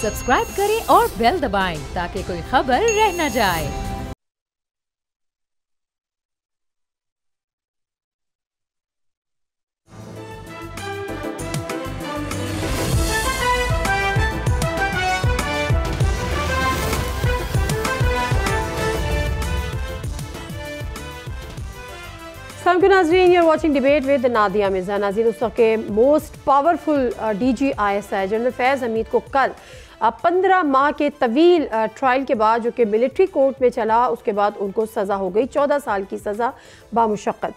Subscribe करें और bell दबाएं ताकि कोई खबर रह न जाए। नाज़रीन, you are watching debate with Nadia Mirza. नाज़रीन, उस वक्त के most powerful DGISI general Faiz Hamid को कल 15 माह के तवील ट्रायल के बाद, जो कि मिलिट्री कोर्ट में चला, उसके बाद उनको सज़ा हो गई 14 साल की सज़ा बामुशक्क़त।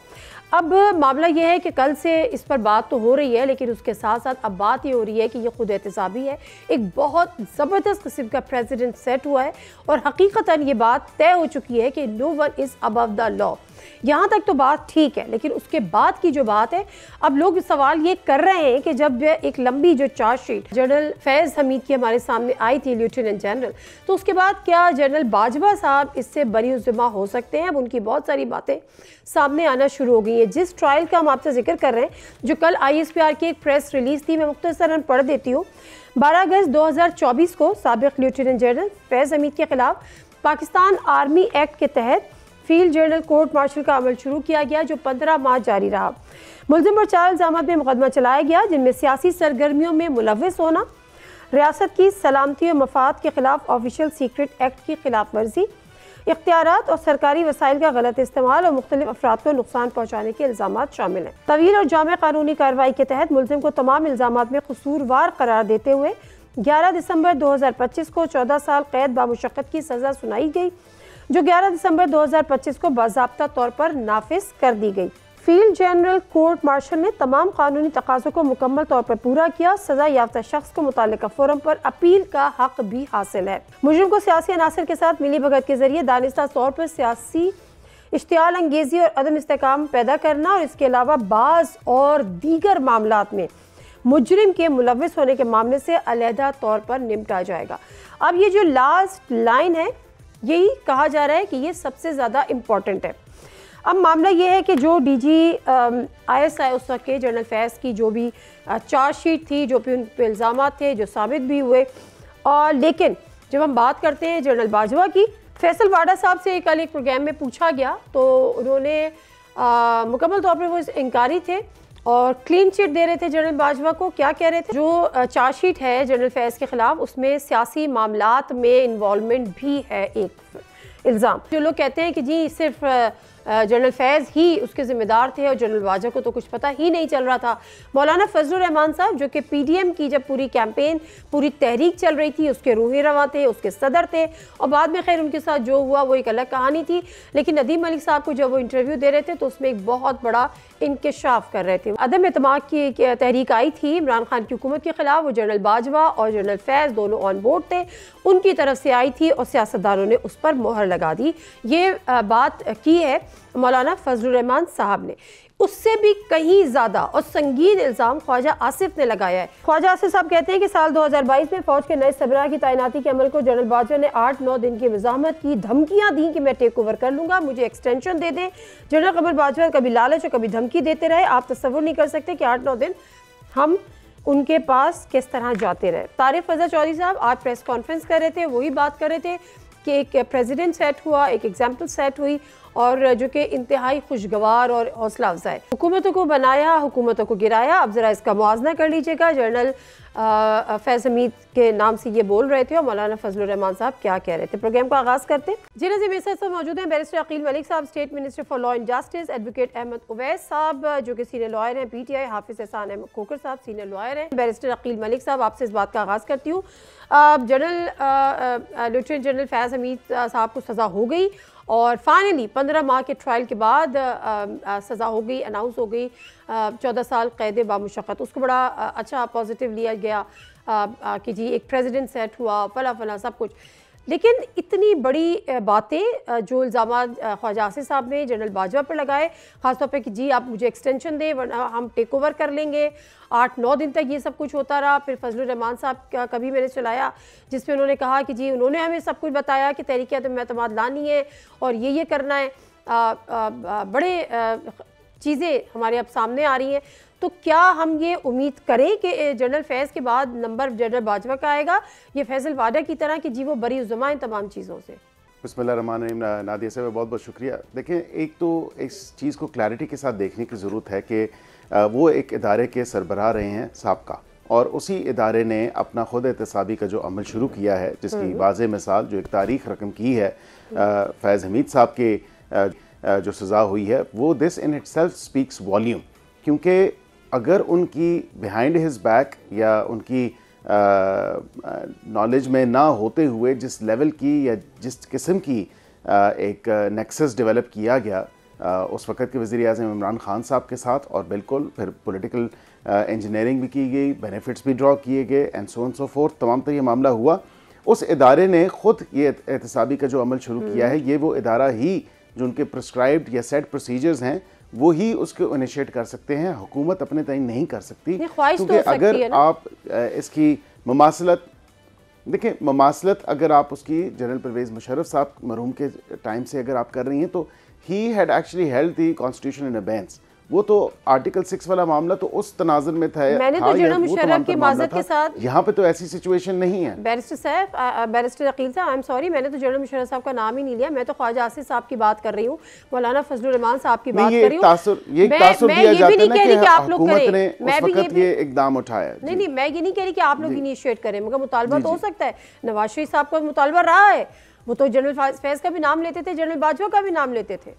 अब मामला यह है कि कल से इस पर बात तो हो रही है, लेकिन उसके साथ साथ अब बात ये हो रही है कि ये खुद एहतसाबी है। एक बहुत ज़बरदस्त किस्म का प्रेसिडेंट सेट हुआ है और हकीकतन ये बात तय हो चुकी है कि no one is above the law. यहाँ तक तो बात ठीक है, लेकिन उसके बाद की जो बात है, अब लोग सवाल ये कर रहे हैं कि जब एक लंबी जो चार्जशीट जनरल फैज़ हमीद की हमारे सामने आई थी, लेफ्टिनेंट जनरल, तो उसके बाद क्या जनरल बाजवा साहब इससे बरी-उज़्ज़मा हो सकते हैं? अब उनकी बहुत सारी बातें सामने आना शुरू हो गई है। जिस ट्रायल का हम आपसे जिक्र कर रहे हैं, जो कल ISPR की एक प्रेस रिलीज़ थी, मैं मुख्तसरन पढ़ देती हूँ। 12 अगस्त 2024 को साबिक़ लेफ्टिनेंट जनरल फैज़ हमीद के खिलाफ पाकिस्तान आर्मी एक्ट के तहत फील्ड जनरल कोर्ट मार्शल का अमल शुरू किया गया, जो 15 माह जारी रहा। मुलज़िम पर 4 इल्ज़ामात में मुकदमा चलाया गया, जिनमें सियासी सरगर्मियों में मुलव्वस होना, रियासत की सलामती और मफाद के खिलाफ ऑफिशियल सीक्रेट एक्ट की खिलाफ वर्जी, इख्तियारात और सरकारी वसाइल का गलत इस्तेमाल और मुख्तलिफ अफराद को नुकसान पहुँचाने के इल्ज़ामात शामिल हैं। तवील और जामे कानूनी कार्रवाई के तहत मुलज़िम को तमाम इल्ज़ामात में कसूरवार करार देते हुए 11 दिसंबर 2025 को 14 साल कैद बामुशक्क़त की सज़ा सुनाई गई, जो 11 दिसंबर 2025 को बाज़ाब्ता तौर पर नाफिज कर दी गई। फील्ड जनरल कोर्ट मार्शल ने तमाम कानूनी तकाज़ों को मुकम्मल तौर पर पूरा किया। सज़ा याफ्ता शख्स को मुतालिका फोरम पर अपील का हक भी हासिल है। मुजरिम को सियासी अनासर के साथ मिली भगत के जरिए दानिस्ता तौर पर सियासी इश्तियाल अंगेज़ी और अदम इस्तेकाम पैदा करना और इसके अलावा बाज़ और दीगर मामलात में मुजरिम के मुलव्वस होने के मामले से अलहदा तौर पर निपटा जाएगा। अब ये जो लास्ट लाइन है, यही कहा जा रहा है कि ये सबसे ज़्यादा इम्पॉर्टेंट है। अब मामला ये है कि जो DGISI उस वक्त के जनरल फैज़ की जो भी चार्जशीट थी, जो भी उन पर इल्ज़ाम थे, जो साबित भी हुए, और लेकिन जब हम बात करते हैं जनरल बाजवा की, फैसल वाडा साहब से कल एक प्रोग्राम में पूछा गया तो उन्होंने मुकम्मल तौर पर वो इनकारी थे और क्लीन चिट दे रहे थे जनरल बाजवा को। क्या कह रहे थे? जो चार्जशीट है जनरल फैज़ के खिलाफ, उसमें सियासी मामलात में इन्वॉल्वमेंट भी है एक इल्ज़ाम। जो लोग कहते हैं कि जी सिर्फ जनरल फैज़ ही उसके ज़िम्मेदार थे और जनरल बाजवा को तो कुछ पता ही नहीं चल रहा था। मौलाना फजलुर रहमान साहब, जो कि PDM की जब पूरी कैंपेन, पूरी तहरीक चल रही थी, उसके रूही रवा थे, उसके सदर थे, और बाद में खैर उनके साथ जो हुआ वो एक अलग कहानी थी। लेकिन नदीम मलिक साहब को जब वो इंटरव्यू दे रहे थे तो उसमें एक बहुत बड़ा इंकशाफ कर रहे थे। अदम एतमाद की तहरीक आई थी इमरान खान की हुकूमत के खिलाफ, वो जनरल बाजवा और जनरल फैज़ दोनों ऑन बोर्ड थे, उनकी तरफ से आई थी और सियासतदानों ने उस पर मोहर लगा दी। ये बात की है मौलाना फजलुर रहमान साहब ने। उससे भी कहीं ज़्यादा और संगीन इल्ज़ाम ख्वाजा आसिफ ने लगाया है। ख्वाजा आसिफ साहब कहते हैं कि साल 2022 में फ़ौज के नए सरबराह की तैनाती के अमल को जनरल बाजवा ने 8-9 दिन की वज़ाहत की, धमकियाँ दी कि मैं टेक ओवर कर लूँगा, मुझे एक्सटेंशन दे दें। जनरल कमर बाजवा कभी लालच और कभी धमकी देते रहे। आप तस्वुर नहीं कर सकते कि 8-9 दिन हम उनके पास किस तरह जाते रहे। तारिक फज़ल चौधरी साहब आज प्रेस कॉन्फ्रेंस कर रहे थे, वही बात कर रहे थे कि एक प्रेसिडेंट सेट हुआ, एक एग्जाम्पल सेट हुई, और जो कि इंतहाई खुशगवार और हौसला अफजाई। हुकूमतों को बनाया, हुकूमतों को गिराया। अब ज़रा इसका मुआवजा कर लीजिएगा। जनरल फैज़ हमीद के नाम से ये बोल रहे थे और मौलाना फजलुर रहमान साहब क्या कह रहे थे। प्रोग्राम का आगाज़ करते हैं। जी नज़ीर, मेरे साथ मौजूद हैं barrister Aqeel Malik sahab, state minister for law and justice, advocate Ahmed Uwais sahab जो कि सीनियर लॉयर हैं PTI, हाफिज़ एहसान अहमद खोकर साहब सीनियर लॉयर हैं। बैरिस्टर अकील मलिक साहब, आपसे इस बात का आगाज़ करती हूँ। लेफ्टिनेंट जनरल फैज़ हमीद साहब को सज़ा हो गई और फाइनली 15 माह के ट्रायल के बाद सज़ा हो गई, अनाउंस हो गई, 14 साल कैद बामुशक्क़त। उसको बड़ा अच्छा पॉजिटिव लिया गया कि जी एक प्रेसिडेंट सेट हुआ, फला फला सब कुछ। लेकिन इतनी बड़ी बातें जो इल्ज़ाम ख्वाजा आसिफ साहब ने जनरल बाजवा पर लगाए, ख़ासतौर पे कि जी आप मुझे एक्सटेंशन दें वरना हम टेक ओवर कर लेंगे, 8-9 दिन तक ये सब कुछ होता रहा। फिर फजलुर रहमान साहब का कभी मैंने चलाया जिसमें उन्होंने कहा कि जी उन्होंने हमें सब कुछ बताया कि तहरीक में एतमाद लानी है और ये करना है। बड़े चीज़ें हमारे अब सामने आ रही हैं। तो क्या हम ये उम्मीद करें कि जनरल फैज़ के बाद नंबर जनरल बाजवा का आएगा, ये फैसल वाडा की तरह कि जी वो बरी उज़्ज़मा इन तमाम चीज़ों से? बिस्मिल्लाहिर्रहमानिर्रहीम। नादिया साहब बहुत बहुत शुक्रिया। देखें, एक तो इस चीज़ को क्लैरिटी के साथ देखने की ज़रूरत है कि वो एक इदारे के सरबराह रहे हैं साबका, और उसी इदारे ने अपना खुद एहतसाबी का जो अमल शुरू किया है, जिसकी वाज़ेह मिसाल जो एक तारीख़ रकम की है फैज़ हमीद साहब के जो सज़ा हुई है, वो this in itself speaks volume. क्योंकि अगर उनकी बिहाइंड हिज बैक या उनकी नॉलेज में ना होते हुए जिस लेवल की या जिस किस्म की एक नेक्सस डेवलप किया गया उस वक़्त के वज़ीर आज़म इमरान ख़ान साहब के साथ, और बिल्कुल फिर पॉलिटिकल इंजीनियरिंग भी की गई, बेनिफिट्स भी ड्रॉ किए गए and so on so fourth, तमाम तो ये मामला हुआ। उस इदारे ने ख़ुद ये एहतसाबी का जो अमल शुरू किया है, ये वो इदारा ही जो उनके प्रिस्क्राइब्ड या सेट प्रोसीजर्स हैं वो ही उसको इनिशिएट कर सकते हैं, हुकूमत अपने तय नहीं कर सकती। क्योंकि अगर आप इसकी ममासलत देखें, ममासलत अगर आप उसकी जनरल परवेज़ मुशर्रफ साहब मरहूम के टाइम से अगर आप कर रही हैं, तो he had actually held the constitution in abeyance. वो तो आर्टिकल 6 वाला मामला तो उस तनाजुर में था, मैंने तो जनरल मुशर्रफ के माज़रत के साथ, यहाँ पे तो ऐसी सिचुएशन नहीं है। बैरिस्टर साहब, बैरिस्टर अकील साहब, आई एम सॉरी, मैंने तो जनरल मुशर्रफ साहब का नाम ही नहीं लिया। मैं तो ख्वाजा आसिफ साहब की बात कर रही हूँ, मौलाना फजलुर रहमान साहब की बात कर रही हूँ। मैं ये भी नहीं कह रही कि आप लोग करें, मैं भी ये इकदाम उठाया, नहीं, मैं ये नहीं कह रही कि आप लोग इनिशिएट करें, मगर मुतालबा तो हो सकता है। नवाज शरीफ साहब का मुतालबा रहा है, वो तो जनरल फैज़ का भी नाम लेते थे, जनरल बाजवा का भी नाम लेते थे,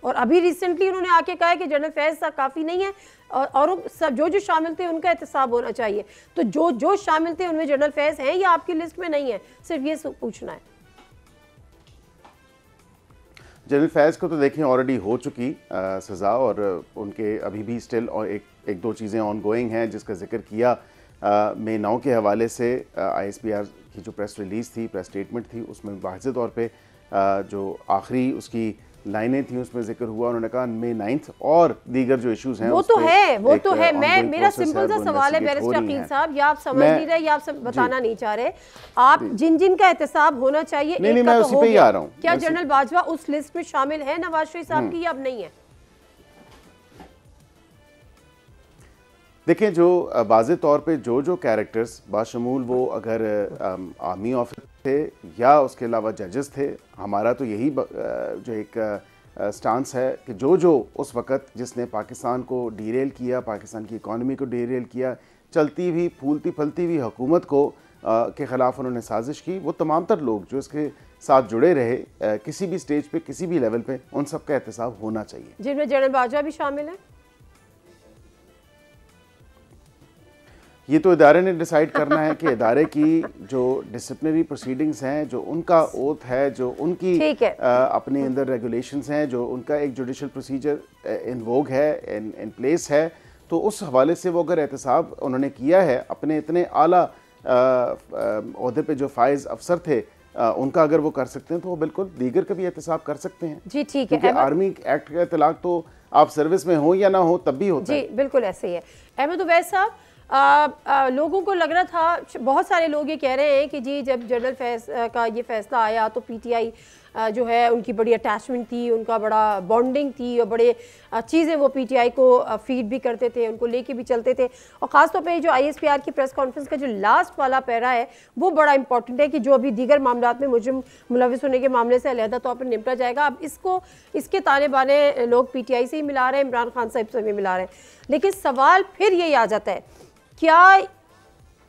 और अभी रिसेंटली उन्होंने आके कहा है कि जनरल फैज़ साहब काफ़ी नहीं है और सब जो शामिल थे उनका एहतसाब होना चाहिए। तो जो शामिल थे उनमें जनरल फैज़ हैं या आपकी लिस्ट में नहीं है, सिर्फ ये पूछना है। जनरल फैज़ को तो देखें ऑलरेडी हो चुकी सज़ा, और उनके अभी भी स्टिल और एक दो चीज़ें ऑन गोइंग हैं, जिसका जिक्र किया मई 9 के हवाले से ISPR की जो प्रेस रिलीज़ थी, प्रेस स्टेटमेंट थी, उसमें वाज़ेह तौर पे जो आखिरी उसकी लाइनें थी उसमें जिक्र हुआ। उन्होंने कहा मई 9 और दीगर जो इश्यूज हैं वो तो है मैं मेरा सिंपल सा सवाल है बैरिस्टर अकील साहब, या आप समझ नहीं रहे या आप सब बताना नहीं चाह रहे, आप जिन का एहतसाब होना चाहिए नहीं, मैं उसी पे ही आ रहा हूँ। क्या जनरल बाजवा उस लिस्ट में शामिल है नवाज शरीफ साहब की, या अब नहीं है? देखें, जो वाज़े तौर पे जो कैरेक्टर्स बाशमूल वो अगर आर्मी ऑफिसर थे या उसके अलावा जजेस थे, हमारा तो यही जो एक स्टांस है कि जो उस वक़्त जिसने पाकिस्तान को डीरेल किया, पाकिस्तान की इकॉनमी को डीरेल किया, चलती हुई फूलती फलती हुई हुकूमत को के ख़िलाफ़ उन्होंने साजिश की, वो तमाम तर लोग जो इसके साथ जुड़े रहे किसी भी स्टेज पे किसी भी लेवल पे, उन सब का एहतसाब होना चाहिए, जिनमें जनरल बाजवा भी शामिल है। ये तो इदारे ने डिसाइड करना है कि इदारे की जो डिसिप्लिनरी प्रोसीडिंग्स हैं, जो उनका ओथ है, जो उनकी अपने अंदर रेगुलेशंस हैं, जो उनका एक जुडिशल प्रोसीजर इन वोग है, इन प्लेस है, तो उस हवाले से वो अगर एहतसाब उन्होंने किया है अपने इतने आला ओहदे पे जो फाइज अफसर थे, उनका अगर वो कर सकते हैं तो वो बिल्कुल दीगर का भी एहतसाब कर सकते हैं। जी ठीक है। क्योंकि आर्मी एक्ट का इतलाक तो आप सर्विस में हो या ना हो तब भी होता है। जी बिल्कुल ऐसे ही है। अहमद उवैस साहब, लोगों को लग रहा था, बहुत सारे लोग ये कह रहे हैं कि जी जब जनरल फैज़ का ये फैसला आया तो PTI जो है उनकी बड़ी अटैचमेंट थी, उनका बड़ा बॉन्डिंग थी, और बड़े चीज़ें वो PTI को फीड भी करते थे, उनको लेके भी चलते थे। और ख़ासतौर पे जो ISPR की प्रेस कॉन्फ्रेंस का जो लास्ट वाला पैरा है वो बड़ा इंपॉर्टेंट है कि जो अभी दीगर मामलात में मुजरिम मुलविस होने के मामले से अलहदा तौर पर निपटा जाएगा। अब इसके ताने बाने लोग PTI से ही मिला रहे हैं, इमरान खान साहब से भी मिला रहे हैं, लेकिन सवाल फिर यही आ जाता है, क्या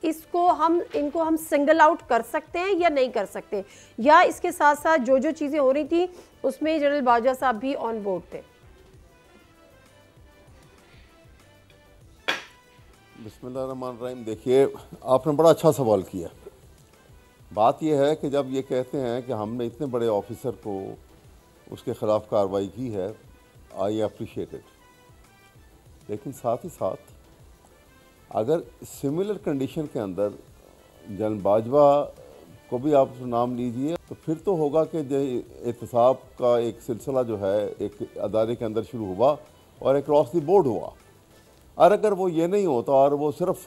इनको हम सिंगल आउट कर सकते हैं या नहीं कर सकते, या इसके साथ साथ जो चीज़ें हो रही थी उसमें जनरल बाजवा साहब भी ऑन बोर्ड थे? बिस्मिल्लाहिर्रहमानिर्रहीम। देखिए, आपने बड़ा अच्छा सवाल किया। बात यह है कि जब ये कहते हैं कि हमने इतने बड़े ऑफिसर को उसके ख़िलाफ़ कार्रवाई की है, आई अप्रिशिएट इट, लेकिन साथ ही साथ अगर सिमिलर कंडीशन के अंदर जनरल बाजवा को भी आप नाम लीजिए, तो फिर तो होगा कि एहतसाब का एक सिलसिला जो है एक अदारे के अंदर शुरू हुआ और एक क्रॉस द बोर्ड हुआ। और अगर वो ये नहीं होता और वो सिर्फ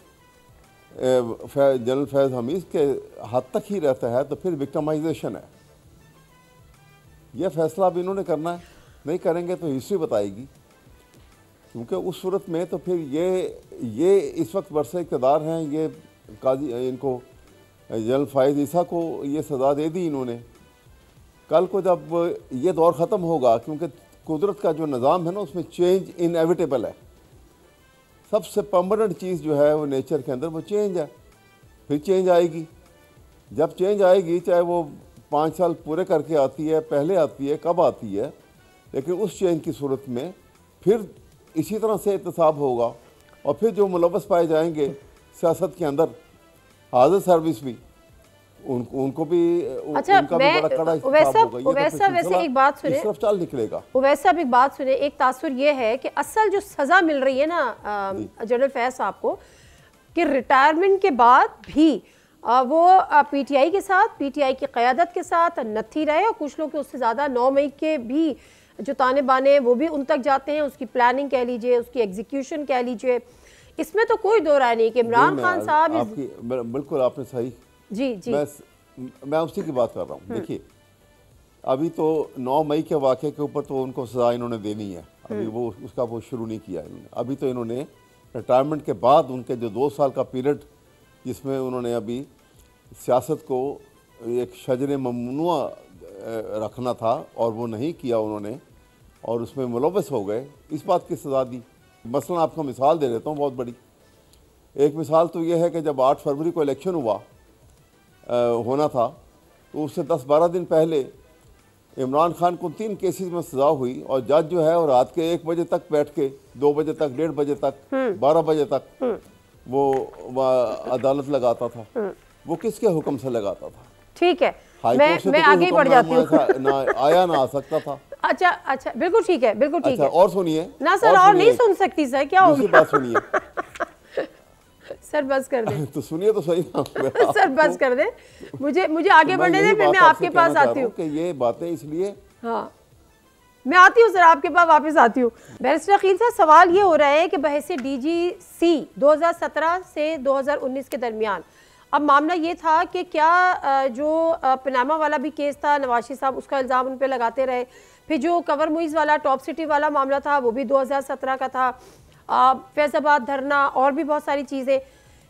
जनरल फैज़ हमीद के हद तक ही रहता है, तो फिर विक्टिमाइजेशन है। यह फैसला अब इन्होंने करना है, नहीं करेंगे तो हिस्ट्री बताएगी क्योंकि उस सूरत में तो फिर ये इस वक्त बरसे इक़्तिदार हैं, ये काजी इनको जनरल फायद ईसा को ये सज़ा दे दी इन्होंने। कल को जब ये दौर ख़त्म होगा, क्योंकि कुदरत का जो निज़ाम है ना उसमें चेंज इनएविटेबल है, सबसे परमानेंट चीज़ जो है वो नेचर के अंदर वो चेंज है। फिर चेंज आएगी, जब चेंज आएगी चाहे वो 5 साल पूरे करके आती है, पहले आती है, कब आती है, लेकिन उस चेंज की सूरत में फिर इसी तरह से एहतसाब होगा और फिर जो मुलव्वस पाए जाएंगे सियासत के अंदर, हाजिर सर्विस भी उनको भी अच्छा, उनका भी बड़ा कड़ा हिसाब होगा। वैसा वैसे एक बात सुने, इस तरफ चाल निकलेगा। वैसा एक बात सुने, एक तासुर ये है कि असल जो सज़ा मिल रही है ना जनरल फैज़ साहब को, कि रिटायरमेंट के बाद भी वो पीटीआई के साथ, पीटीआई की क़यादत के साथ नत्थी रहे, और कुछ लोग उससे ज़्यादा 9 मई के भी जो ताने बाने वो भी उन तक जाते हैं, उसकी प्लानिंग कह लीजिए, उसकी एग्जीक्यूशन कह लीजिए। इसमें तो कोई दो राय नहीं कि इमरान खान साहब बिल्कुल आपने सही, जी मैं उसी की बात कर रहा हूँ। देखिए अभी तो 9 मई के वाक़े के ऊपर तो उनको सज़ा इन्होंने देनी है, अभी वो उसका वो शुरू नहीं किया इन्होंने। अभी तो इन्होंने रिटायरमेंट के बाद उनके जो 2 साल का पीरियड जिसमें उन्होंने अभी सियासत को एक शजर ममनुआ रखना था और वो नहीं किया उन्होंने, और उसमें मुलव्वस हो गए, इस बात की सज़ा दी। मसलन आपको मिसाल दे देता हूँ बहुत बड़ी। एक मिसाल तो ये है कि जब 8 फरवरी को इलेक्शन होना था, तो उससे 10-12 दिन पहले इमरान खान को 3 केसेस में सज़ा हुई, और जज जो है और रात के 1 बजे तक बैठ के 2 बजे तक, 1:30 बजे तक, 12 बजे तक वो अदालत लगाता था। वो किसके हुक्म से लगाता था? ठीक है, मैं आगे बढ़ जाती हूँ। ना आया ना आ सकता था। अच्छा, बिल्कुल ठीक है, बिल्कुल ठीक है। और सुनिए ना सर, और नहीं सुन सकती सर, क्या हो गया? बात सुनिए सर बस कर दे। तो सुनिए तो सही ना। सर बस कर दे, मुझे आगे बढ़ने दे, फिर मैं आपके पास आती हूँ कि ये बातें इसलिए, हाँ मैं आती हूँ सर, आपके पास वापस आती हूँ। बैरिस्टर अकील साहब, सवाल ये हो रहा है कि बहैसियत डीजीसी 2017 से 2019 के दरमियान अब मामला ये था कि क्या जो पनामा वाला भी केस था, नवाशी साहब उसका इल्ज़ाम उन पर लगाते रहे, फिर जो कवर मुइज़ वाला टॉप सिटी वाला मामला था वो भी 2017 का था, फैज़ाबाद धरना और भी बहुत सारी चीज़ें।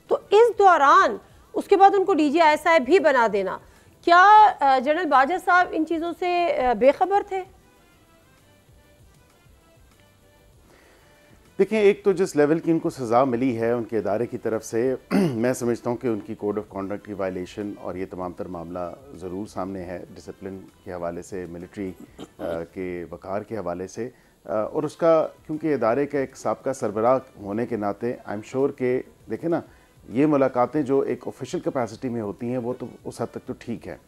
तो इस दौरान उसके बाद उनको DGISI भी बना देना, क्या जनरल बाजवा साहब इन चीज़ों से बेखबर थे? देखिए, एक तो जिस लेवल की इनको सज़ा मिली है उनके इदारे की तरफ से, मैं समझता हूँ कि उनकी कोड ऑफ कॉन्डक्ट की वायलेशन और ये तमाम तर मामला ज़रूर सामने है, डिसिप्लिन के हवाले से, मिलिट्री के वक़ार के हवाले से, और उसका क्योंकि इदारे का एक साबका सरबराह होने के नाते आई एम श्योर के देखें ना, ये मुलाकातें जो एक ऑफिशियल कैपेसिटी में होती हैं वो तो उस हद तक तो ठीक है,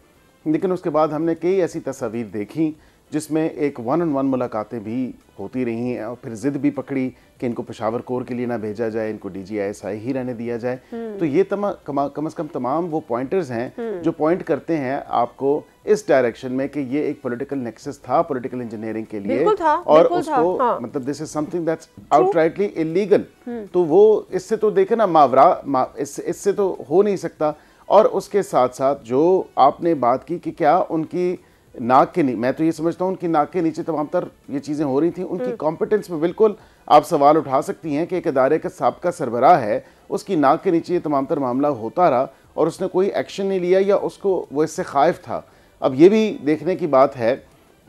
लेकिन उसके बाद हमने कई ऐसी तस्वीर देखी जिसमें एक 1-on-1 मुलाकातें भी होती रही हैं, और फिर ज़िद भी पकड़ी कि इनको पेशावर कोर के लिए ना भेजा जाए, इनको DGISI ही रहने दिया जाए। तो ये कम से कम तमाम वो पॉइंटर्स हैं जो पॉइंट करते हैं आपको इस डायरेक्शन में कि ये एक पॉलिटिकल नेक्सस था पॉलिटिकल इंजीनियरिंग के लिए, और उसको मतलब this is something that's outrightly illegal. तो वो इससे तो देखे ना इससे तो हो नहीं सकता। और उसके साथ साथ जो आपने बात की कि क्या उनकी नाक के नीचे, मैं तो ये समझता हूँ उनकी नाक के नीचे तमाम तर ये चीज़ें हो रही थी, उनकी कॉम्पिटेंस पे बिल्कुल आप सवाल उठा सकती हैं कि एक इदारे का साबका सरबराह है, उसकी नाक के नीचे ये तमाम तर मामला होता रहा और उसने कोई एक्शन नहीं लिया या उसको वो इससे खाइफ था। अब ये भी देखने की बात है,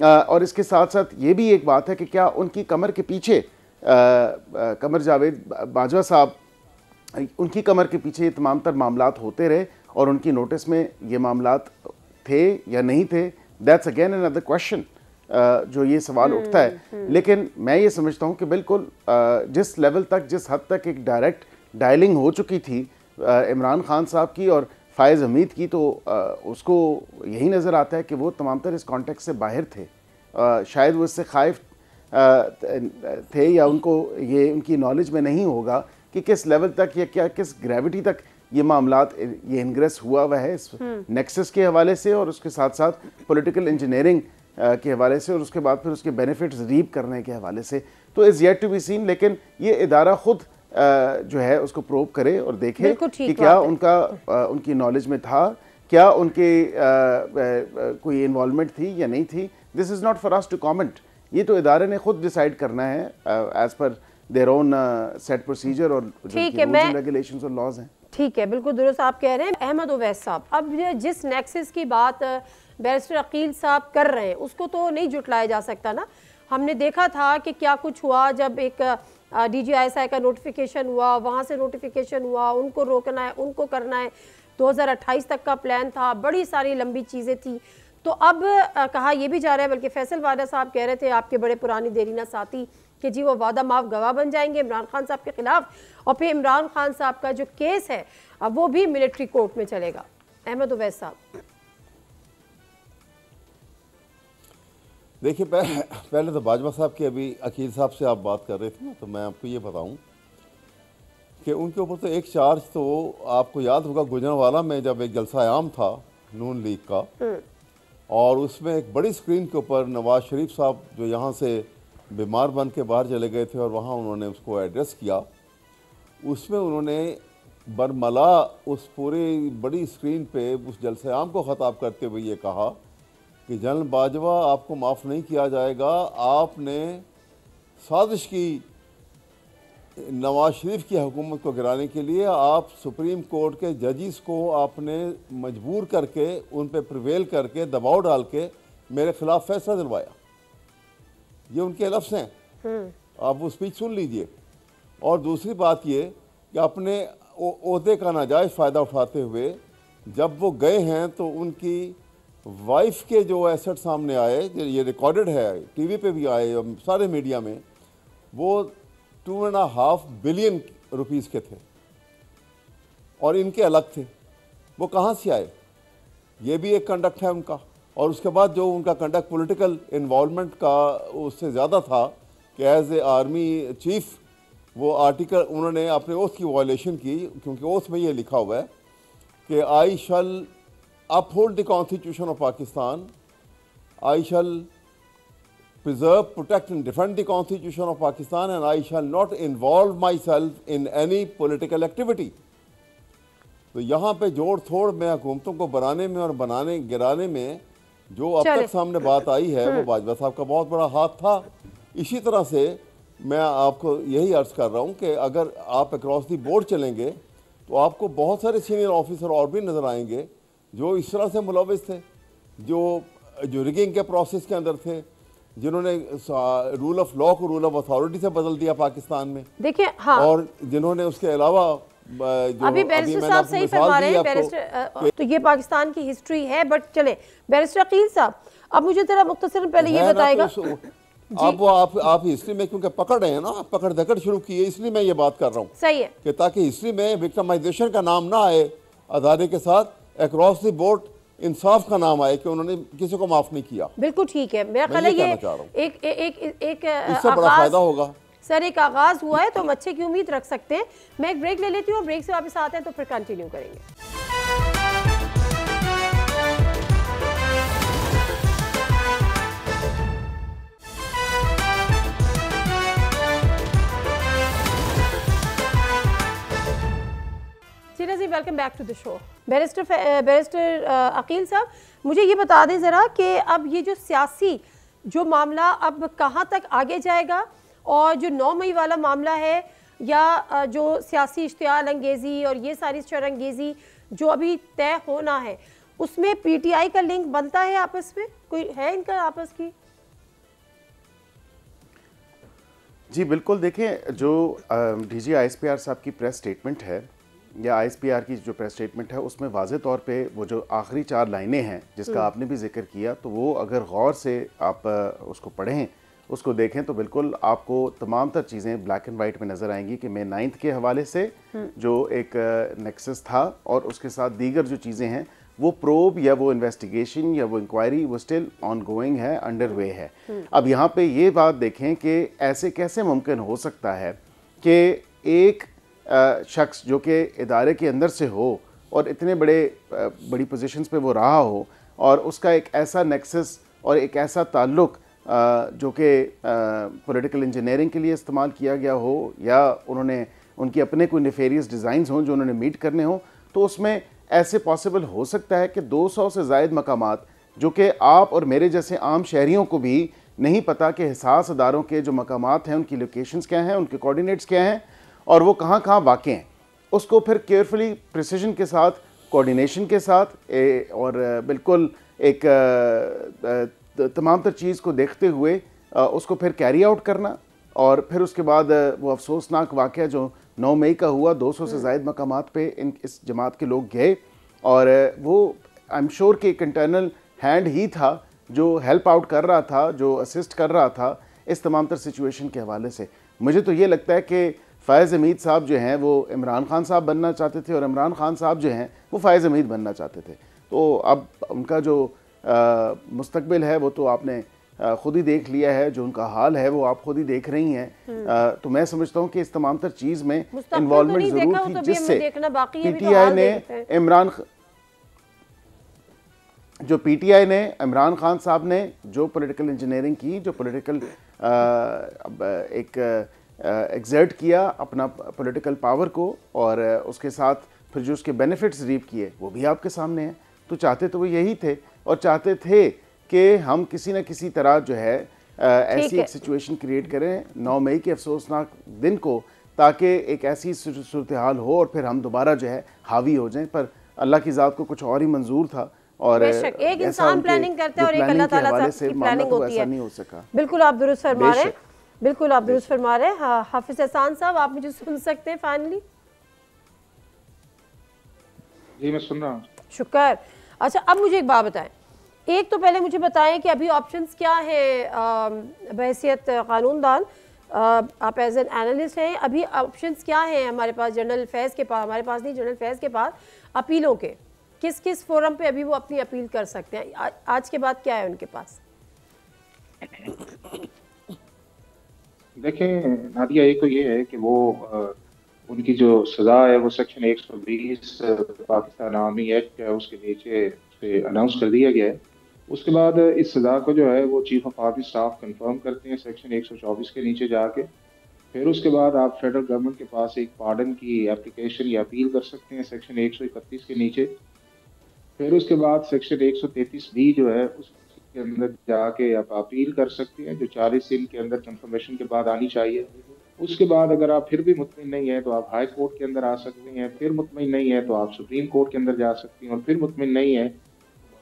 और इसके साथ साथ ये भी एक बात है कि क्या उनकी कमर के पीछे कमर जावेद बाजवा साहब, उनकी कमर के पीछे ये तमाम तर मामलात होते रहे और उनकी नोटिस में ये मामलात थे या नहीं थे, दैट्स अगेन अनदर क्वेश्चन जो ये सवाल उठता है। लेकिन मैं ये समझता हूँ कि बिल्कुल जिस लेवल तक, जिस हद तक एक डायरेक्ट डायलिंग हो चुकी थी इमरान खान साहब की और फ़ायज़ हमीद की, तो उसको यही नज़र आता है कि वो तमाम तर इस कॉन्टेक्स्ट से बाहर थे, शायद वो इससे खाइफ थे या उनको ये उनकी नॉलेज में नहीं होगा कि किस लेवल तक या क्या किस ग्रेविटी तक ये मामलात ये इनग्रेस हुआ हुआ है इस नेक्सस के हवाले से और उसके साथ साथ पॉलिटिकल इंजीनियरिंग के हवाले से और उसके बाद फिर उसके बेनिफिट्स रीप करने के हवाले से। तो is yet to be seen, लेकिन ये इदारा खुद जो है उसको प्रोब करे और देखे कि क्या उनकी नॉलेज में था, क्या उनके कोई इन्वॉल्वमेंट थी या नहीं थी। This is not for us to comment, ये तो इदारे ने खुद डिसाइड करना है as per their own set procedure और ठीक है, मैं रेगुलेशंस और लॉज हैं। ठीक है, बिल्कुल दुरुस्त आप कह रहे हैं। अहमद ओवैस साहब, अब जिस नेक्सस की बात बैरिस्टर अकील साहब कर रहे हैं उसको तो नहीं जुटलाया जा सकता ना। हमने देखा था कि क्या कुछ हुआ जब एक DGISI का नोटिफिकेशन हुआ, वहाँ से नोटिफिकेशन हुआ, उनको रोकना है, उनको करना है, 2028 तक का प्लान था, बड़ी सारी लंबी चीज़ें थी। तो अब कहा यह भी जा रहा है, बल्कि फैसल वादा साहब कह रहे थे आपके बड़े पुरानी देरीना साथी कि जी वो वादा माफ गवाह बन जाएंगे इमरान खान साहब के खिलाफ, और फिर इमरान खान साहब का जो केस है अब वो भी मिलिट्री कोर्ट में चलेगा। अहमद ओवैस साहब, देखिए पहले तो बाजवा साहब की, अभी अकील साहब से आप बात कर रहे थे ना, तो मैं आपको ये बताऊं कि उनके ऊपर तो एक चार्ज, तो आपको याद होगा गुजरांवाला में जब एक जलसा आम था नून लीग का, और उसमें एक बड़ी स्क्रीन के ऊपर नवाज शरीफ साहब जो यहाँ से बीमार बन के बाहर चले गए थे और वहाँ उन्होंने उसको एड्रेस किया, उसमें उन्होंने बरमला उस पूरी बड़ी स्क्रीन पे उस जलसे आम को ख़ताब करते हुए ये कहा कि जनरल बाजवा आपको माफ़ नहीं किया जाएगा, आपने साजिश की नवाज शरीफ की हुकूमत को गिराने के लिए, आप सुप्रीम कोर्ट के जजिस को आपने मजबूर करके उन पे प्रिवेल करके दबाव डाल के मेरे खिलाफ फैसला दिलवाया। ये उनके लफ्ज़ हैं, आप वो स्पीच सुन लीजिए। और दूसरी बात ये कि अपने ओहदे का नाजायज़ फ़ायदा उठाते हुए जब वो गए हैं तो उनकी वाइफ के जो एसेट सामने आए, ये रिकॉर्डेड है, टीवी पे भी आए, सारे मीडिया में, वो 2.5 बिलियन रुपीस के थे और इनके अलग थे। वो कहाँ से आए? ये भी एक कंडक्ट है उनका। और उसके बाद जो उनका कंडक्ट पॉलिटिकल इन्वॉल्वमेंट का उससे ज़्यादा था कि एज ए आर्मी चीफ वो आर्टिकल उन्होंने अपने ओथ की वायलेशन की, क्योंकि ओथ में ये लिखा हुआ है कि आई शल uphold the Constitution of Pakistan, I shall preserve, protect and defend the Constitution of Pakistan, and I shall not involve myself in any political activity. तो यहाँ पे जोड़ थोड़ में हुकूमतों को बनाने में और बनाने गिराने में जो अब तक सामने बात आई है वो बाजवा साहब का बहुत बड़ा हाथ था। इसी तरह से मैं आपको यही अर्ज कर रहा हूँ कि अगर आप अक्रॉस दी बोर्ड चलेंगे तो आपको बहुत सारे सीनियर ऑफिसर और भी नज़र आएंगे जो इस तरह से मुलविस थे, जो रिगिंग के प्रोसेस के अंदर थे, जिन्होंने रूल ऑफ लॉ को रूल ऑफ अथॉरिटी से बदल दिया पाकिस्तान में। देखिए हाँ, और जिन्होंने उसके अलावा अभी बैरिस्टर साहब सही फरमा रहे हैं, बैरिस्टर तो ये पाकिस्तान की हिस्ट्री है। बट चले बैरिस्टर अकील साहब, अब मुझे जरा मुख्तसरन पहले ये बताएगा, आप हिस्ट्री में क्योंकि पकड़ रहे हैं ना, पकड़ धकड़ शुरू की है, इसलिए मैं ये बात कर रहा हूँ। सही है कि ताकि हिस्ट्री में विक्टिमाइजेशन का नाम ना आए अदारे के साथ, अक्रॉस द बोर्ड इंसाफ का नाम आए कि उन्होंने किसी को माफ नहीं किया। बिल्कुल ठीक है, मेरा ख्याल है ये एक इससे बड़ा फायदा होगा। सर एक आगाज हुआ है तो हम अच्छे की उम्मीद रख सकते हैं। मैं एक ब्रेक ले लेती हूँ, ब्रेक से वापस आते हैं तो फिर कंटिन्यू करेंगे। जी welcome back to the show. Barrister Aqeel साहब, मुझे ये बता दें ज़रा कि अब ये जो सियासी जो मामला अब कहाँ तक आगे जाएगा, और जो 9 मई वाला मामला है या जो सियासी इश्तियाल अंगेज़ी और ये सारी शरअंगेज़ी जो अभी तय होना है, उसमें PTI का लिंक बनता है आपस में, कोई है इनका आपस की? जी बिल्कुल, देखें जो DG ISPR साहब की प्रेस स्टेटमेंट है या ISPR की जो प्रेस स्टेटमेंट है, उसमें वाज़े तौर पे वो जो आखिरी 4 लाइनें हैं जिसका आपने भी जिक्र किया, तो वो अगर गौर से आप उसको पढ़ें, उसको देखें तो बिल्कुल आपको तमाम तर चीज़ें ब्लैक एंड वाइट में नज़र आएंगी कि May 9 के हवाले से जो एक नेक्सस था और उसके साथ दीगर जो चीज़ें हैं वो प्रोब या वो इन्वेस्टिगेशन या वो इंक्वायरी वो स्टिल ऑन गोइंग है, अंडर वे है। अब यहाँ पे ये बात देखें कि ऐसे कैसे मुमकिन हो सकता है कि एक शख्स जो कि इदारे के अंदर से हो और इतने बड़ी पोजीशंस पे वो रहा हो और उसका एक ऐसा नेक्सस और एक ऐसा ताल्लुक़ जो कि पॉलिटिकल इंजीनियरिंग के लिए इस्तेमाल किया गया हो या उन्होंने उनके अपने कोई नेफेरियस डिज़ाइंस हों जो उन्होंने मीट करने हों, तो उसमें ऐसे पॉसिबल हो सकता है कि 200 से ज़ायद मकामात जो कि आप और मेरे जैसे आम शहरियों को भी नहीं पता कि हिसास अदारों के जो मकामात हैं उनकी लोकेशंस क्या हैं, उनके कोऑर्डिनेट्स क्या हैं और वो कहाँ कहाँ वाक़ हैं। उसको फिर केयरफुली प्रिसिजन के साथ, कोऑर्डिनेशन के साथ और बिल्कुल एक तमाम तर चीज़ को देखते हुए उसको फिर कैरी आउट करना। और फिर उसके बाद वो अफसोसनाक वाक़या जो 9 मई का हुआ, 200 से ज़ायद मकामात पे इस जमात के लोग गए और वो आई एम श्योर कि एक इंटरनल हैंड ही था जो हेल्प आउट कर रहा था, जो असिस्ट कर रहा था इस तमाम तर सिचुएशन के हवाले से। मुझे तो ये लगता है कि फ़ैज़ हमीद साहब जो हैं वो इमरान खान साहब बनना चाहते थे और इमरान खान साहब जो हैं वो फ़ैज़ हमीद बनना चाहते थे। तो अब उनका जो मुस्तकबिल है वो तो आपने खुद ही देख लिया है, जो उनका हाल है वो आप खुद ही देख रही हैं। तो मैं समझता हूँ कि इस तमाम तर चीज़ में इन्वॉल्वमेंट ज़रूर थी, जिससे PTI ने इमरान खान साहब ने जो पॉलिटिकल इंजीनियरिंग की, जो पॉलिटिकल एक एग्जर्ट किया अपना पॉलिटिकल पावर को और उसके साथ फिर जो उसके बेनिफिट्स रीप किए वो भी आपके सामने हैं। तो चाहते तो वो यही थे और चाहते थे कि हम किसी न किसी तरह जो है ऐसी एक सिचुएशन क्रिएट करें 9 मई के अफसोसनाक दिन को, ताकि एक ऐसी सूरत हाल हो और फिर हम दोबारा जो है हावी हो जाएं। पर अल्लाह की ज़ात को कुछ और ही मंजूर था और एक इंसान प्लानिंग करता है और एक अल्लाह ताला से प्लानिंग होती है। नहीं हो सका। बिल्कुल आप दुरुस्त फरमा रहे हैं, बिल्कुल आप दुरुस्त फरमा रहे हैं। हाफिज एहसान साहब, आप मुझे सुन सकते हैं फाइनली? जी मैं सुन रहा हूँ। शुक्र। अच्छा, अब मुझे एक बात बताएं। एक तो पहले मुझे बताएं कि अभी ऑप्शंस क्या हैं बहैसियत कानूनदान, आप एज एन एनालिस्ट हैं, अभी ऑप्शंस क्या हैं हमारे पास जनरल फैज़ के पास, हमारे पास नहीं, जनरल फैज़ के पास अपीलों के किस किस फोरम पे अभी वो अपनी अपील कर सकते हैं? आज के बाद क्या है उनके पास? देखें नादिया, एक तो ये है कि वो उनकी जो सज़ा है वो सेक्शन 120 पाकिस्तान आर्मी एक्ट है उसके नीचे से अनाउंस कर दिया गया है। उसके बाद इस सज़ा को जो है वो chief of army staff confirm करते हैं सेक्शन 124 के नीचे जाके। फिर उसके बाद आप फेडरल गवर्नमेंट के पास एक पार्डन की एप्लीकेशन या अपील कर सकते हैं सेक्शन 131 के नीचे। फिर उसके बाद सेक्शन 133B जो है उसके अंदर जाके आप अपील कर सकते हैं, जो 40 दिन के अंदर कंफर्मेशन के बाद आनी चाहिए। उसके बाद अगर आप फिर भी मुतमिन नहीं है तो आप हाई कोर्ट के अंदर आ सकते हैं, फिर मुतमिन नहीं है तो आप सुप्रीम कोर्ट के अंदर जा सकते हैं, और फिर मुतमिन नहीं है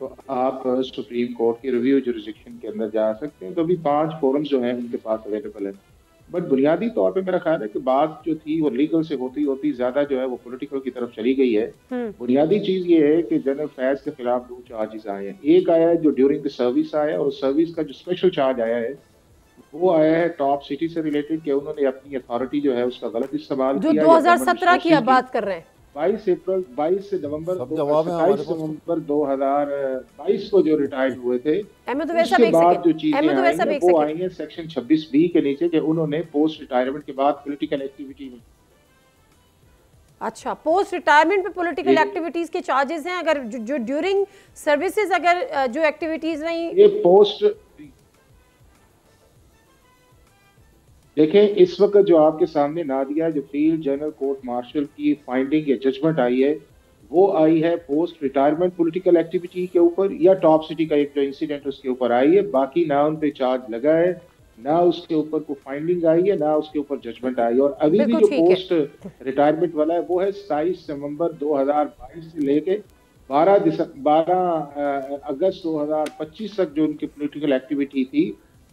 तो आप सुप्रीम कोर्ट की रिव्यू जुरिसडिक्शन के अंदर जा सकते हैं। तो अभी 5 फोरम्स जो हैं उनके पास अवेलेबल है। बट बुनियादी तौर पे मेरा ख्याल है कि बात जो थी वो लीगल से होती होती ज्यादा जो है वो पॉलिटिकल की तरफ चली गई है। बुनियादी चीज ये है कि जनरल फैज के खिलाफ 2 चार्जेस आए हैं। एक आया है जो ड्यूरिंग द सर्विस आया है, और सर्विस का जो स्पेशल चार्ज आया है वो आया है टॉप सिटी से रिलेटेड, कि उन्होंने अपनी अथॉरिटी जो है उसका गलत इस्तेमाल किया। जो 2017 की आप बात कर रहे हैं, 22 नवंबर 2022 को जो रिटायर्ड हुए थे, उसके बाद जो चीजें वो आई है सेक्शन 26B के नीचे, कि उन्होंने पोस्ट रिटायरमेंट के बाद पॉलिटिकल एक्टिविटी में। अच्छा, पोस्ट रिटायरमेंट पे पॉलिटिकल एक्टिविटीज के चार्जेस हैं, अगर जो ड्यूरिंग सर्विसेज अगर जो एक्टिविटीज नहीं, ये पोस्ट देखें इस वक्त जो आपके सामने नादिया, जो फील्ड जनरल कोर्ट मार्शल की फाइंडिंग या जजमेंट आई है वो आई है पोस्ट रिटायरमेंट पॉलिटिकल एक्टिविटी के ऊपर, या टॉप सिटी का एक जो इंसिडेंट उसके ऊपर आई है। बाकी ना उन पे चार्ज लगा है, ना उसके ऊपर कोई फाइंडिंग आई है, ना उसके ऊपर जजमेंट आई है। और अभी भी जो पोस्ट रिटायरमेंट वाला है वो है 27 नवंबर 2022 से लेके 12 अगस्त 2025 तक जो उनकी पॉलिटिकल एक्टिविटी थी,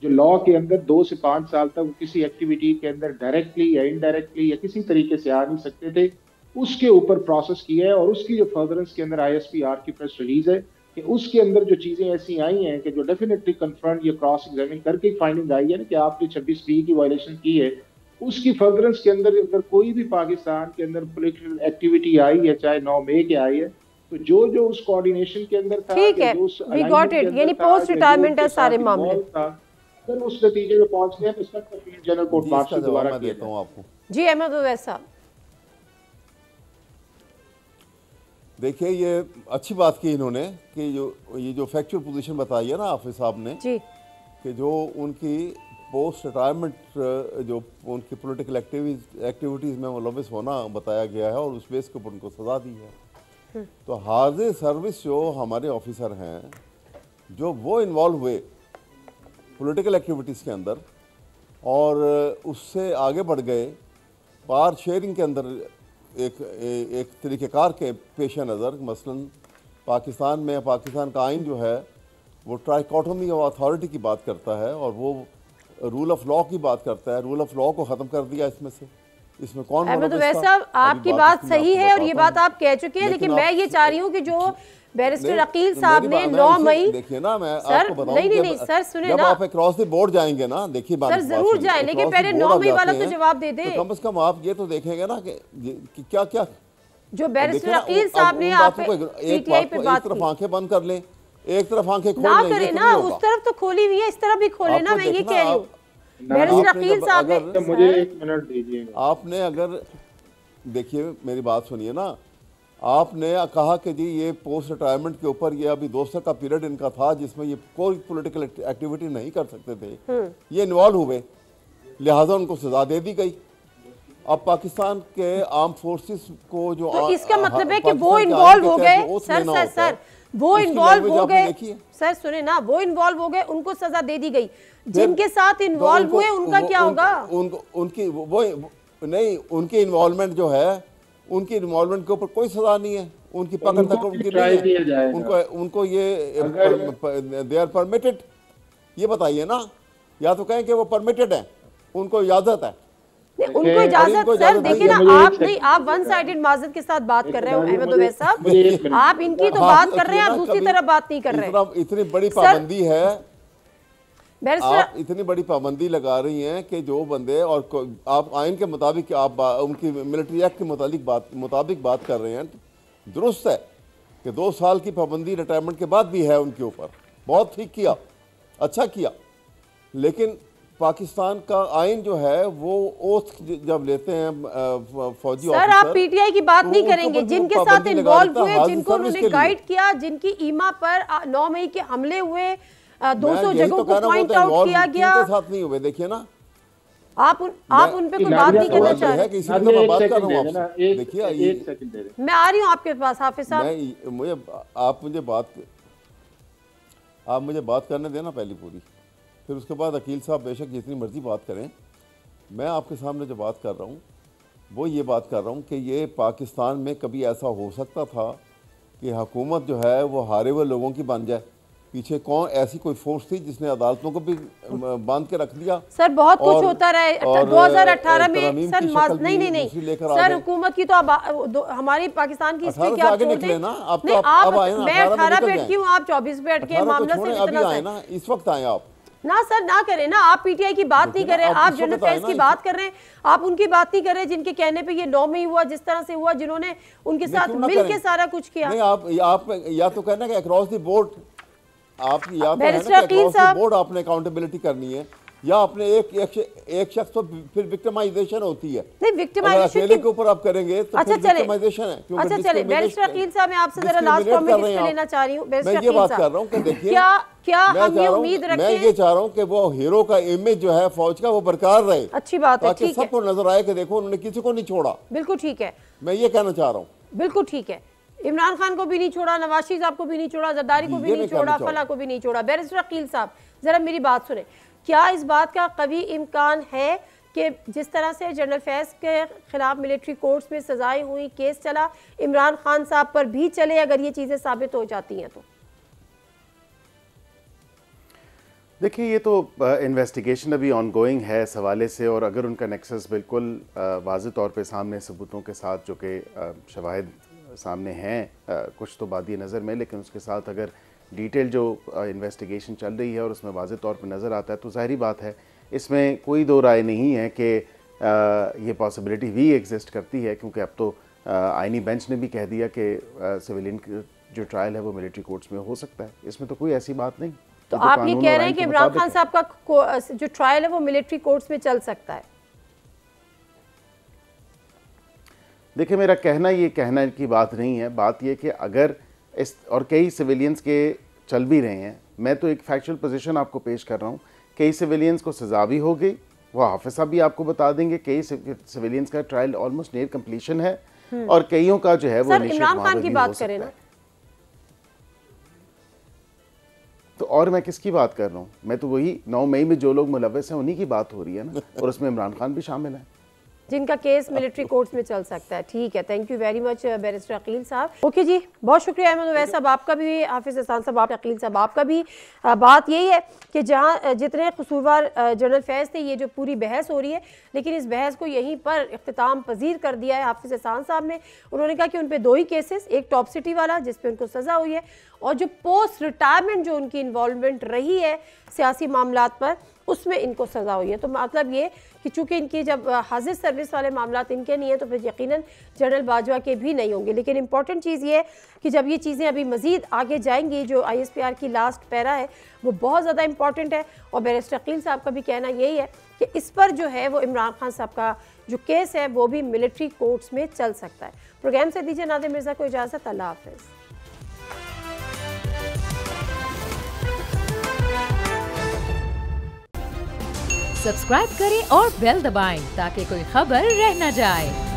जो लॉ के अंदर 2 से 5 साल तक वो किसी एक्टिविटी के अंदर डायरेक्टली या इनडायरेक्टली या किसी तरीके से आ नहीं सकते थे, उसके ऊपर प्रोसेस किया है। और उसकी जो फर्दरेंस के अंदर ISPR की प्रेस रिलीज है कि उसके अंदर जो चीजें ऐसी आई हैं कि जो डेफिनेटली कन्फ्रंट या क्रॉस एग्जामिन करके फाइंडिंग आई है ना कि आपने 26B की वायलेशन की है, उसकी फर्दरेंस के अंदर अगर कोई भी पाकिस्तान के अंदर पॉलिटिकल एक्टिविटी आई है, चाहे 9 मई के आई है, तो जो उस कोऑर्डिनेशन के अंदर था, ठीक है, वी गॉट इट, यानी पोस्ट रिटायरमेंट है सारे मामले, अगर उस नतीजे में पहुंच गए तो सब जनरल कोर्ट मार्शल दोबारा देता हूं आपको। जी अहमद उवैस साहब, देखिए ये अच्छी बात की इन्होंने कि ये जो फैक्चुअल पोजीशन बताई है ना हाफिज साहब ने जी, कि जो उनकी पोस्ट रिटायरमेंट जो उनकी पॉलिटिकल एक्टिविटीज़ में मुलविस होना बताया गया है और उस बेस के ऊपर उनको सज़ा दी है। तो हाजिर सर्विस जो हमारे ऑफिसर हैं जो वो इन्वॉल्व हुए पॉलिटिकल एक्टिविटीज़ के अंदर और उससे आगे बढ़ गए पावर शेयरिंग के अंदर एक तरीक़ेकार के पेश नज़र। मसलन पाकिस्तान में पाकिस्तान का आइन जो है वो ट्राइकोटोमी ऑफ अथॉरिटी की बात करता है और वो रूल ऑफ लॉ की बात करता है। रूल ऑफ लॉ को ख़त्म कर दिया इसमें कौन अहमद उवैस साहब, आपकी बात सही है और ये बात आप कह चुके हैं, लेकिन मैं ये चाह रही हूँ कि जो बैरिस्टर अकील साहब ने 9 मई, देखिए ना, मैं सर आपको बताऊं, नहीं सर सुने जब ना, आप क्रॉस द बोर्ड जाएंगे ना, देखिए सर जरूर जाए, लेकिन पहले 9 मई वाला तो जवाब दे दे। कम से कम आप ये तो देखेंगे ना कि क्या क्या जो बैरिस्टर अकील साहब ने आप पीटीआई पे बात की, एक तरफ आंखें बंद कर लें, एक तरफ आंखें खोल ना लें, करें ना, उस तरफ तो खोली हुई है, इस तरफ भी खोले ना, मैं ये कह रही हूँ। बैरिस्टर अकील साहब ने, मुझे 1 मिनट दीजिएगा। आपने अगर देखिए मेरी बात सुनिए ना, आपने कहा कि जी ये पोस्ट रिटायरमेंट के ऊपर ये अभी 2 साल का पीरियड इनका था जिसमें ये कोई पॉलिटिकल एक्टिविटी नहीं कर सकते थे, ये इन्वॉल्व हुए, लिहाजा उनको सजा दे दी गई। अब पाकिस्तान के आर्म फोर्सेस को जो तो इसका मतलब है कि वो इन्वॉल्व हो गए, सर वो इन्वॉल्व हो गए, सर सुने ना, वो इन्वॉल्व हो गए, उनको सजा दे दी गई। जिनके साथ इन्वॉल्व हुए उनका क्या होगा? उनकी वो नहीं, उनकी इन्वॉल्वमेंट जो है, उनकी इन्वॉल्वमेंट के ऊपर कोई सजा नहीं है, उनकी पकड़ तक उनकी नहीं है, उनको ये दे आर परमिटेड, ये बताइए ना, या तो कहें कि वो परमिटेड है, उनको इजाजत है। उनको इजाजत, सर देखिए ना, आप नहीं, आप वन साइडेड माजरत के साथ बात कर रहे हो अहमद उवैस साहब, आप इनकी तो बात कर रहे हैं, आप दूसरी तरफ बात नहीं कर रहे। इतनी बड़ी पाबंदी है, आप इतनी बड़ी पाबंदी लगा रही हैं कि जो बंदे, और आप आइन के मुताबिक आप उनकी मिलिट्री एक्ट के मुताबिक बात कर रहे हैं, दुरुस्त है कि 2 साल की पाबंदी रिटायरमेंट के बाद भी है उनके ऊपर, बहुत ठीक किया, अच्छा किया। लेकिन पाकिस्तान का आइन जो है वो ओथ जब लेते हैं फौजी ऑफिसर, सर आप पीटीआई की बात नहीं करेंगे, जिनके साथ इन्वॉल्व हुए, जिनको उन्होंने गाइड किया, जिनकी ईमा पर 9 मई के हमले हुए, 200 जगहों को पॉइंट आउट किया गया, उनके साथ नहीं हुए। देखिए ना, आप उन पे कोई बात नहीं करना चाह रहे। देखिए मैं आ रही हूँ आपके पास हाफिज साहब, आप मुझे बात करने देना पहली पूरी, फिर उसके बाद अकील साहब बेशक जितनी मर्जी बात करें। मैं आपके सामने जो बात कर रहा हूँ वो ये बात कर रहा हूँ कि ये पाकिस्तान में कभी ऐसा हो सकता था कि हुकूमत जो है वो हारे हुए लोगों की बन जाए। पीछे कौन ऐसी कोई फोर्स थी जिसने अदालतों को भी बांध के रख दिया? सर बहुत कुछ होता रहे 2018 में, सर नहीं सर, हुकूमत की तो हमारी पाकिस्तान की हिस्ट्री क्या छोड़ दें? मैं 18 पे अटकी हूँ, आप 24 पे अटके, मामला सिर्फ इतना है। इस वक्त आए आप ना सर, ना करें ना, आप पीटीआई की बात नहीं कर रहे, आप जनरल अफेयर्स की बात कर रहे हैं, आप उनकी बात नहीं कर रहे जिनके कहने पे ये 9 मई हुआ, जिस तरह से हुआ, जिन्होंने उनके साथ मिलकर सारा कुछ किया। नहीं, आप या तो कहना कि अक्रॉस द बोर्ड, आप या तो कहना कि अक्रॉस द बोर्ड आपने अकाउंटेबिलिटी करनी है, या अपने एक शख्स तो फिर विक्टिमाइजेशन होती है। नहीं, विक्टिमाइजेशन के ऊपर आप करेंगे तो अच्छा विक्टिमाइजेशन है। अच्छा चले, बैरिस्टर अकील साहब मैं आपसे जरा लास्ट कमेंट इस पे लेना चाह रही हूं। मैं ये बात कर रहा हूं कि देखिए, क्या हम ये उम्मीद रखते हैं, मैं ये चाह रहा हूं कि वो हीरो का इमेज जो है फौज का वो बरकरार रहे। अच्छी बात है, ताकि सबको नजर आए कि देखो उन्होंने किसी को नहीं छोड़ा। बिल्कुल ठीक है, मैं ये कहना चाह रहा हूँ, बिल्कुल ठीक है। इमरान खान को भी नहीं छोड़ा, नवाज शरीफ साहब को भी नहीं छोड़ा, जरदारी को भी नहीं छोड़ा, फला को भी नहीं छोड़ा। बैरिस्टर अकील साहब जरा मेरी बात सुने, क्या इस बात का कभी इम्कान है कि जिस तरह से जनरल फैज़ के खिलाफ मिलिट्री कोर्ट्स में सजाएं हुई, केस चला, इमरान खान साहब पर भी चले अगर ये चीज़ें साबित हो जाती हैं तो? देखिए, ये तो इन्वेस्टिगेशन अभी ऑनगोइंग है इस हवाले से, और अगर उनका नेक्सस बिल्कुल वाज़ेह तौर पे सामने सबूतों के साथ, जो कि शवाहिद सामने हैं कुछ तो बादी नज़र में, लेकिन उसके साथ अगर डिटेल जो इन्वेस्टिगेशन चल रही है और उसमें वाज़ेह तौर पे नज़र आता है, तो ज़ाहिरी बात है इसमें कोई दो राय नहीं है कि ये पॉसिबिलिटी भी एग्जिस्ट करती है, क्योंकि अब तो आईनी बेंच ने भी कह दिया कि सिविलियन जो ट्रायल है वो मिलिट्री कोर्ट्स में हो सकता है। इसमें तो कोई ऐसी बात नहीं। तो आप ये कह रहे हैं कि इमरान खान साहब का जो ट्रायल है वो मिलिट्री कोर्ट्स में चल सकता है? देखिए, मेरा कहना की बात नहीं है, बात ये कि अगर इस और कई सिविलियंस के चल भी रहे हैं, मैं तो एक फैक्चुअल पोजीशन आपको पेश कर रहा हूँ, कई सिविलियंस को सजा भी हो गई, वो हाफिज साहब भी आपको बता देंगे, कई सिविलियंस का ट्रायल ऑलमोस्ट नियर कंप्लीशन है, और कईयों का जो है वो इमरान खान की बात करें ना, तो और मैं किसकी बात कर रहा हूँ? मैं तो वही 9 मई में जो लोग मुलव्वस हैं उन्हीं की बात हो रही है ना, और उसमें इमरान खान भी शामिल है जिनका केस मिलिट्री कोर्ट्स में चल सकता है। ठीक है, thank you very much barrister Aqeel sahab. Okay जी, बहुत शुक्रिया अहमद उवैस साहब आपका भी, हाफिज एहसान साहब, आप अकील साहब आपका भी। बात यही है कि जहाँ जितने कसूरवार जनरल फैज़ थे, ये जो पूरी बहस हो रही है, लेकिन इस बहस को यहीं पर इख्तिताम पजीर कर दिया है हाफिज एहसान साहब ने। उन्होंने कहा कि उन पर 2 ही केसेस, एक टॉप सिटी वाला जिस पर उनको सज़ा हुई है, और जो पोस्ट रिटायरमेंट जो उनकी इन्वॉल्वमेंट रही है सियासी मामलात पर, उसमें इनको सज़ा हुई है। तो मतलब ये कि चूँकि इनकी जब हाजिर सर्विस वाले मामलात इनके नहीं हैं, तो फिर यकीनन जनरल बाजवा के भी नहीं होंगे। लेकिन इंपॉर्टेंट चीज़ ये है कि जब ये चीज़ें अभी मज़ीद आगे जाएंगी, जो ISPR की लास्ट पैरा है वो बहुत ज़्यादा इंपॉर्टेंट है, और बैरिस्टर अकील साहब का भी कहना यही है कि इस पर जो है वो इमरान खान साहब का जो केस है वो भी मिलिट्री कोर्ट्स में चल सकता है। प्रोग्राम से दीजिए नादिर मिर्ज़ा को इजाज़त। अल्लाह हाफ़िज़। सब्सक्राइब करें और बेल दबाएं ताकि कोई खबर रह न जाए।